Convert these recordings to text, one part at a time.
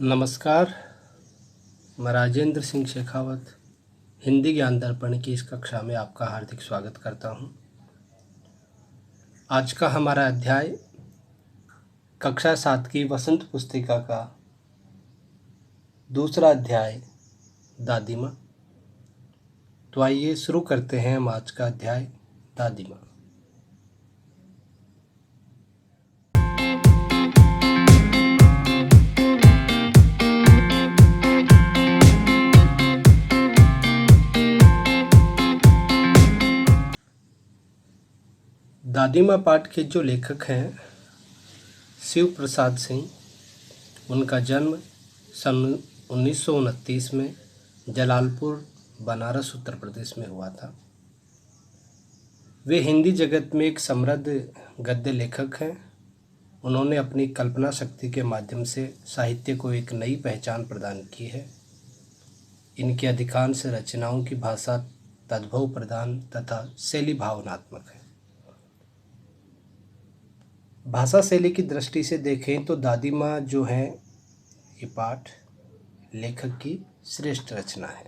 नमस्कार। मैं राजेंद्र सिंह शेखावत हिंदी ज्ञान दर्पण की इस कक्षा में आपका हार्दिक स्वागत करता हूं। आज का हमारा अध्याय कक्षा 7 की वसंत पुस्तिका का दूसरा अध्याय दादी माँ। तो आइए शुरू करते हैं हम आज का अध्याय दादी माँ। दादी माँ पाठ के जो लेखक हैं शिव प्रसाद सिंह, उनका जन्म सन 1929 में जलालपुर बनारस उत्तर प्रदेश में हुआ था। वे हिंदी जगत में एक समृद्ध गद्य लेखक हैं। उन्होंने अपनी कल्पना शक्ति के माध्यम से साहित्य को एक नई पहचान प्रदान की है। इनकी अधिकांश रचनाओं की भाषा तद्भव प्रधान तथा शैली भावनात्मक है। भाषा शैली की दृष्टि से देखें तो दादी माँ जो है ये पाठ लेखक की श्रेष्ठ रचना है।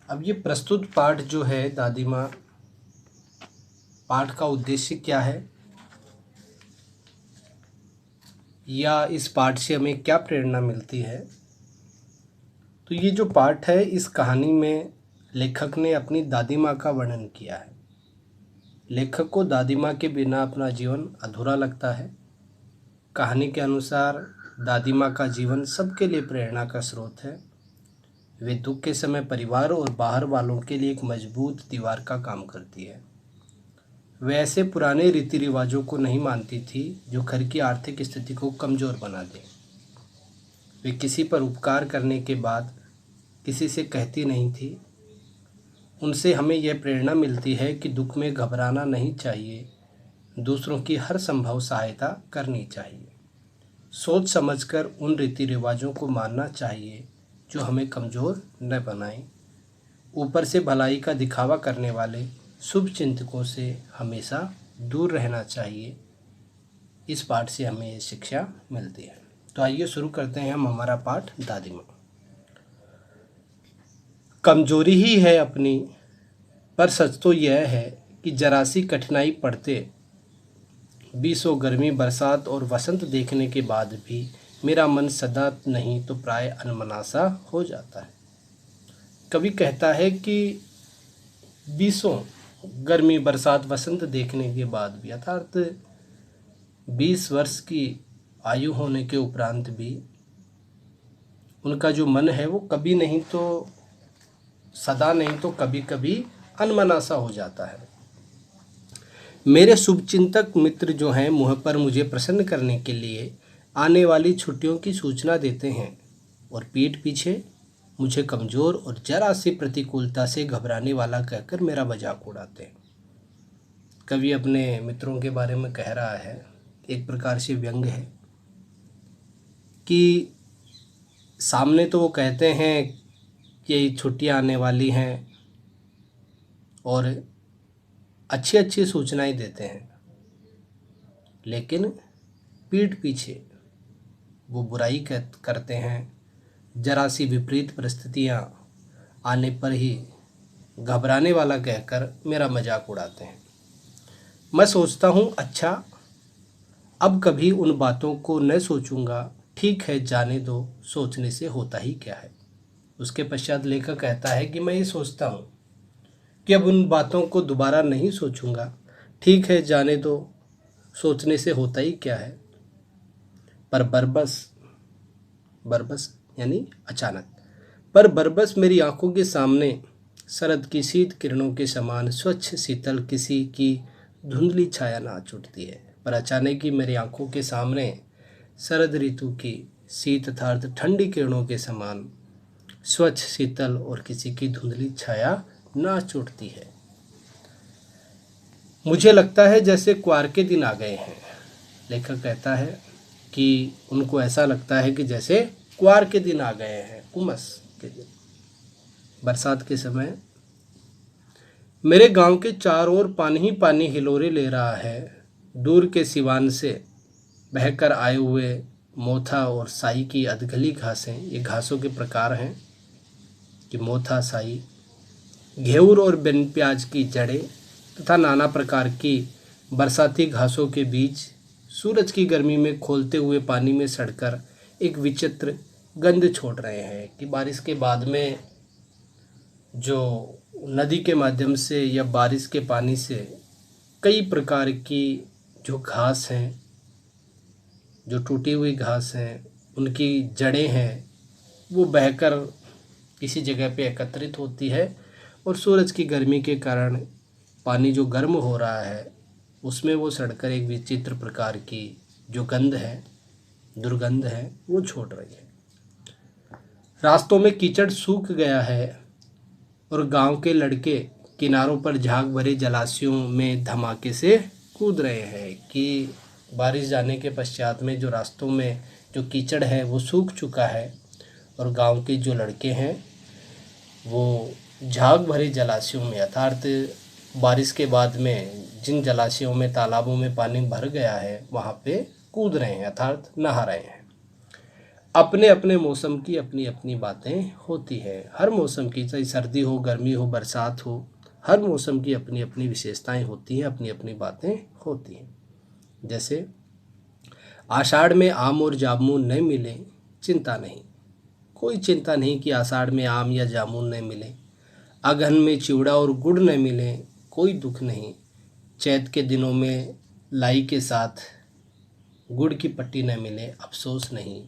अब ये प्रस्तुत पाठ जो है दादी माँ पाठ का उद्देश्य क्या है या इस पाठ से हमें क्या प्रेरणा मिलती है, तो ये जो पाठ है इस कहानी में लेखक ने अपनी दादी माँ का वर्णन किया है। लेखक को दादी माँ के बिना अपना जीवन अधूरा लगता है। कहानी के अनुसार दादी माँ का जीवन सबके लिए प्रेरणा का स्रोत है। वे दुख के समय परिवार और बाहर वालों के लिए एक मजबूत दीवार का काम करती है। वे ऐसे पुराने रीति रिवाजों को नहीं मानती थी जो घर की आर्थिक स्थिति को कमज़ोर बना दें। वे किसी पर उपकार करने के बाद किसी से कहती नहीं थी। उनसे हमें यह प्रेरणा मिलती है कि दुख में घबराना नहीं चाहिए, दूसरों की हर संभव सहायता करनी चाहिए। सोच समझकर उन रीति रिवाजों को मानना चाहिए जो हमें कमज़ोर न बनाएं। ऊपर से भलाई का दिखावा करने वाले शुभ चिंतकों से हमेशा दूर रहना चाहिए। इस पाठ से हमें ये शिक्षा मिलती है। तो आइए शुरू करते हैं हम हमारा पाठ दादी माँ। कमजोरी ही है अपनी, पर सच तो यह है कि जरा सी कठिनाई पड़ते बीसों गर्मी बरसात और वसंत देखने के बाद भी मेरा मन सदा नहीं तो प्राय अनमनासा हो जाता है। कवि कहता है कि बीसों गर्मी बरसात वसंत देखने के बाद भी, अर्थात 20 वर्ष की आयु होने के उपरांत भी उनका जो मन है वो कभी नहीं तो सदा नहीं तो कभी कभी अनमनासा हो जाता है। मेरे शुभचिंतक मित्र जो हैं मुँह पर मुझे प्रसन्न करने के लिए आने वाली छुट्टियों की सूचना देते हैं और पीठ पीछे मुझे कमज़ोर और जरा सी प्रतिकूलता से घबराने वाला कहकर मेरा मजाक उड़ाते हैं। कवि अपने मित्रों के बारे में कह रहा है, एक प्रकार से व्यंग है कि सामने तो वो कहते हैं कि छुट्टियां आने वाली हैं और अच्छी अच्छी सूचनाएं देते हैं, लेकिन पीठ पीछे वो बुराई करते हैं। जरा सी विपरीत परिस्थितियां आने पर ही घबराने वाला कहकर मेरा मजाक उड़ाते हैं। मैं सोचता हूँ अच्छा, अब कभी उन बातों को न सोचूंगा। ठीक है, जाने दो, सोचने से होता ही क्या है। उसके पश्चात लेखक कहता है कि मैं ये सोचता हूँ कि अब उन बातों को दोबारा नहीं सोचूंगा। ठीक है, जाने दो, सोचने से होता ही क्या है। पर बरबस यानी अचानक, पर बरबस मेरी आंखों के सामने शरद की शीत किरणों के समान स्वच्छ शीतल किसी की धुंधली छाया नाच उठती है। पर अचानक ही मेरी आंखों के सामने शरद ऋतु की शीत अर्थात ठंडी किरणों के समान स्वच्छ शीतल और किसी की धुंधली छाया नाच उठती है। मुझे लगता है जैसे क्वार के दिन आ गए हैं। लेखक कहता है कि उनको ऐसा लगता है कि जैसे क्वार के दिन आ गए हैं, उमस के दिन, बरसात के समय। मेरे गांव के चारों ओर पानी ही पानी हिलोरे ले रहा है। दूर के सिवान से बहकर आए हुए मोथा और साई की अधगली घासें, ये घासों के प्रकार हैं कि मोथा, साई, घेवर और बिन प्याज की जड़ें तथा नाना प्रकार की बरसाती घासों के बीज सूरज की गर्मी में खौलते हुए पानी में सड़कर एक विचित्र गंध छोड़ रहे हैं कि बारिश के बाद में जो नदी के माध्यम से या बारिश के पानी से कई प्रकार की जो घास हैं, जो टूटी हुई घास हैं, उनकी जड़ें हैं, वो बहकर किसी जगह पे एकत्रित होती है और सूरज की गर्मी के कारण पानी जो गर्म हो रहा है उसमें वो सड़कर एक विचित्र प्रकार की जो गंध है, दुर्गंध है, वो छोड़ रही है। रास्तों में कीचड़ सूख गया है और गांव के लड़के किनारों पर झाग भरे जलाशयों में धमाके से कूद रहे हैं कि बारिश जाने के पश्चात में जो रास्तों में जो कीचड़ है वो सूख चुका है और गांव के जो लड़के हैं वो झाग भरे जलाशयों में, अर्थात बारिश के बाद में जिन जलाशयों में, तालाबों में पानी भर गया है वहाँ पे कूद रहे हैं, अर्थात नहा रहे हैं। अपने अपने मौसम की अपनी अपनी बातें होती हैं। हर मौसम की, चाहे सर्दी हो, गर्मी हो, बरसात हो, हर मौसम की अपनी अपनी विशेषताएं होती हैं, अपनी अपनी बातें होती हैं। जैसे आषाढ़ में आम और जामुन नहीं मिले, चिंता नहीं, कोई चिंता नहीं कि आषाढ़ में आम या जामुन नहीं मिले। अगहन में चिवड़ा और गुड़ नहीं मिले, कोई दुख नहीं। चैत के दिनों में लाई के साथ गुड़ की पट्टी न मिले, अफसोस नहीं।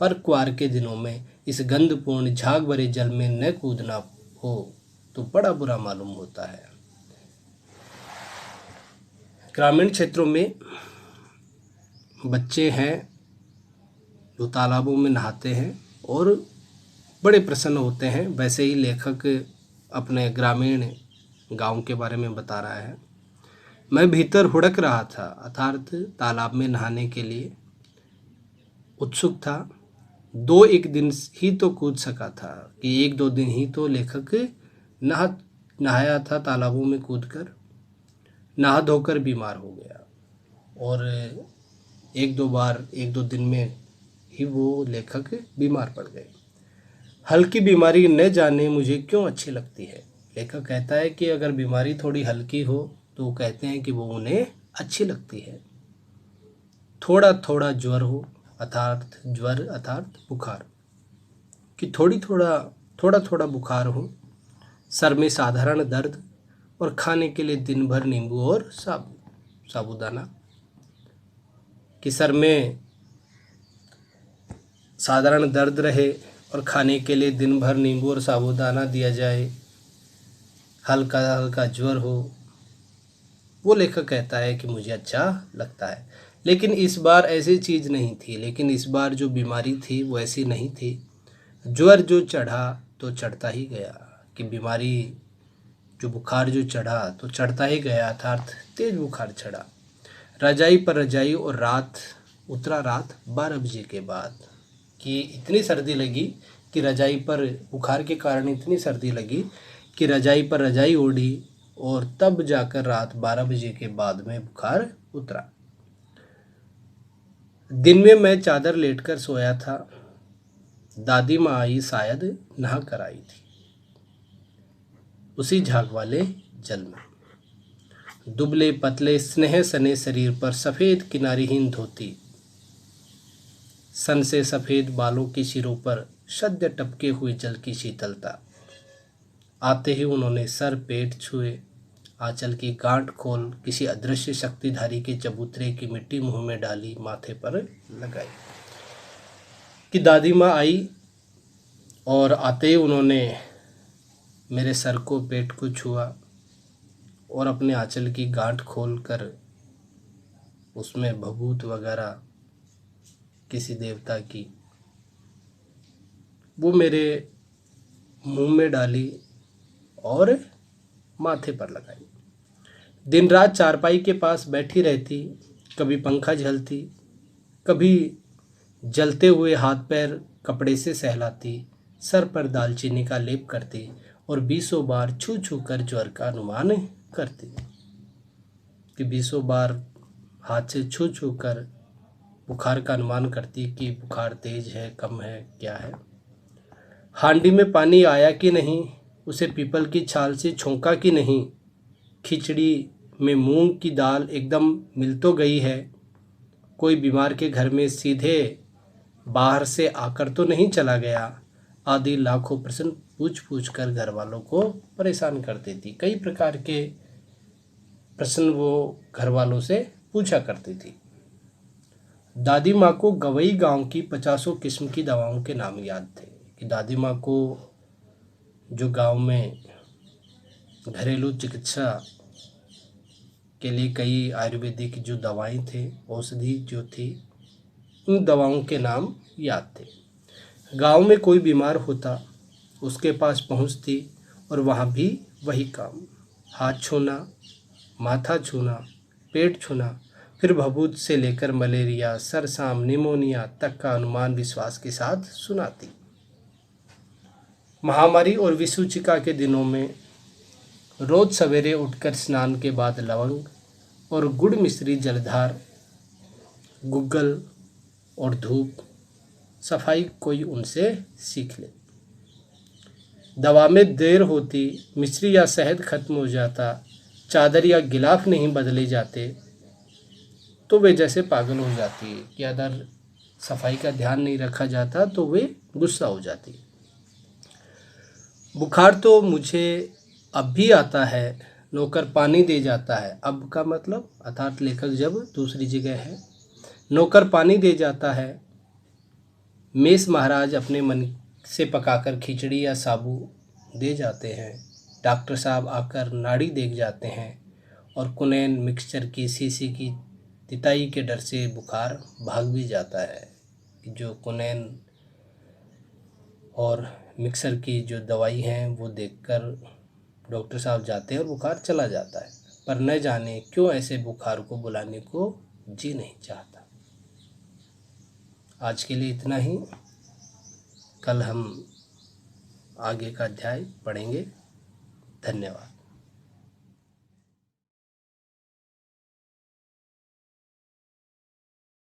पर क्वार के दिनों में इस गंधपूर्ण झाग भरे जल में न कूदना हो तो बड़ा बुरा मालूम होता है। ग्रामीण क्षेत्रों में बच्चे हैं जो तालाबों में नहाते हैं और बड़े प्रसन्न होते हैं। वैसे ही लेखक अपने ग्रामीण गांव के बारे में बता रहा है। मैं भीतर हुड़क रहा था, अर्थात तालाब में नहाने के लिए उत्सुक था। 2-1 दिन ही तो कूद सका था कि 1-2 दिन ही तो लेखक नहाया था तालाबों में कूदकर, नहा धोकर बीमार हो गया और 1-2 बार, 1-2 दिन में ही वो लेखक बीमार पड़ गए। हल्की बीमारी न जाने मुझे क्यों अच्छी लगती है। लेखक कहता है कि अगर बीमारी थोड़ी हल्की हो तो वो कहते हैं कि वो उन्हें अच्छी लगती है। थोड़ा थोड़ा ज्वर हो, अर्थात बुखार, कि थोड़ा थोड़ा बुखार हो, सर में साधारण दर्द और खाने के लिए दिन भर नींबू और साबूदाना, कि सर में साधारण दर्द रहे और खाने के लिए दिन भर नींबू और साबूदाना दिया जाए, हल्का हल्का ज्वर हो, वो लेखक कहता है कि मुझे अच्छा लगता है। लेकिन इस बार ऐसी चीज़ नहीं थी, लेकिन इस बार जो बीमारी थी वो ऐसी नहीं थी। ज्वर जो चढ़ा तो चढ़ता ही गया, कि बीमारी जो बुखार जो चढ़ा तो चढ़ता ही गया, अर्थात तेज बुखार चढ़ा। रजाई पर रजाई और रात उतरा रात 12 बजे के बाद, कि इतनी सर्दी लगी कि रजाई पर, बुखार के कारण इतनी सर्दी लगी कि रजाई पर रजाई ओढ़ी और तब जाकर रात 12 बजे के बाद में बुखार उतरा। दिन में मैं चादर लेटकर सोया था। दादी माँ आई, शायद नहा कर आई थी उसी झाग वाले जल में। दुबले पतले स्नेह सने शरीर पर सफ़ेद किनारीहीन धोती, सन से सफ़ेद बालों के सिरों पर सद्य टपके हुए जल की शीतलता। आते ही उन्होंने सर पेट छुए, आंचल की गांठ खोल किसी अदृश्य शक्तिधारी के चबूतरे की मिट्टी मुंह में डाली, माथे पर लगाई। कि दादी माँ आई और आते ही उन्होंने मेरे सर को, पेट को छुआ और अपने आंचल की गांठ खोल कर उसमें भभूत वगैरह किसी देवता की वो मेरे मुंह में डाली और माथे पर लगाई। दिन रात चारपाई के पास बैठी रहती, कभी पंखा झलती, कभी जलते हुए हाथ पैर कपड़े से सहलाती, सर पर दालचीनी का लेप करती और 20 बार छू छू कर ज्वर का अनुमान करती, कि 20 बार हाथ से छू छू कर बुखार का अनुमान करती कि बुखार तेज है, कम है, क्या है। हांडी में पानी आया कि नहीं, उसे पीपल की छाल से छोंका कि नहीं, खिचड़ी में मूंग की दाल एकदम मिल तो गई है, कोई बीमार के घर में सीधे बाहर से आकर तो नहीं चला गया, आदि लाखों प्रश्न पूछ पूछ कर घर वालों को परेशान करती थी। कई प्रकार के प्रश्न वो घर वालों से पूछा करती थी। दादी माँ को गवई गांव की 50 किस्म की दवाओं के नाम याद थे कि दादी माँ को जो गांव में घरेलू चिकित्सा के लिए कई आयुर्वेदिक जो दवाएं थे, औषधि जो थी, उन दवाओं के नाम याद थे। गांव में कोई बीमार होता उसके पास पहुंचती और वहाँ भी वही काम, हाथ छूना, माथा छूना, पेट छूना, फिर भभूत से लेकर मलेरिया, सरसाम, निमोनिया तक का अनुमान विश्वास के साथ सुनाती। महामारी और विसूचिका के दिनों में रोज सवेरे उठकर स्नान के बाद लवंग और गुड़ मिश्री जलधार, गुग्गल और धूप, सफाई कोई उनसे सीख ले। दवा में देर होती, मिश्री या शहद खत्म हो जाता, चादर या गिलाफ नहीं बदले जाते तो वे जैसे पागल हो जाती है कि अगर सफाई का ध्यान नहीं रखा जाता तो वे गुस्सा हो जाती। बुखार तो मुझे अब भी आता है, नौकर पानी दे जाता है। अब का मतलब अर्थात लेखक जब दूसरी जगह है, नौकर पानी दे जाता है, मेष महाराज अपने मन से पकाकर खिचड़ी या साबू दे जाते हैं, डॉक्टर साहब आकर नाड़ी देख जाते हैं और कुनैन मिक्सचर की शीशी की तिताई के डर से बुखार भाग भी जाता है। जो कुनैन और मिक्सर की जो दवाई हैं वो देखकर डॉक्टर साहब जाते हैं और बुखार चला जाता है, पर न जाने क्यों ऐसे बुखार को बुलाने को जी नहीं चाहता। आज के लिए इतना ही। कल हम आगे का अध्याय पढ़ेंगे। धन्यवाद।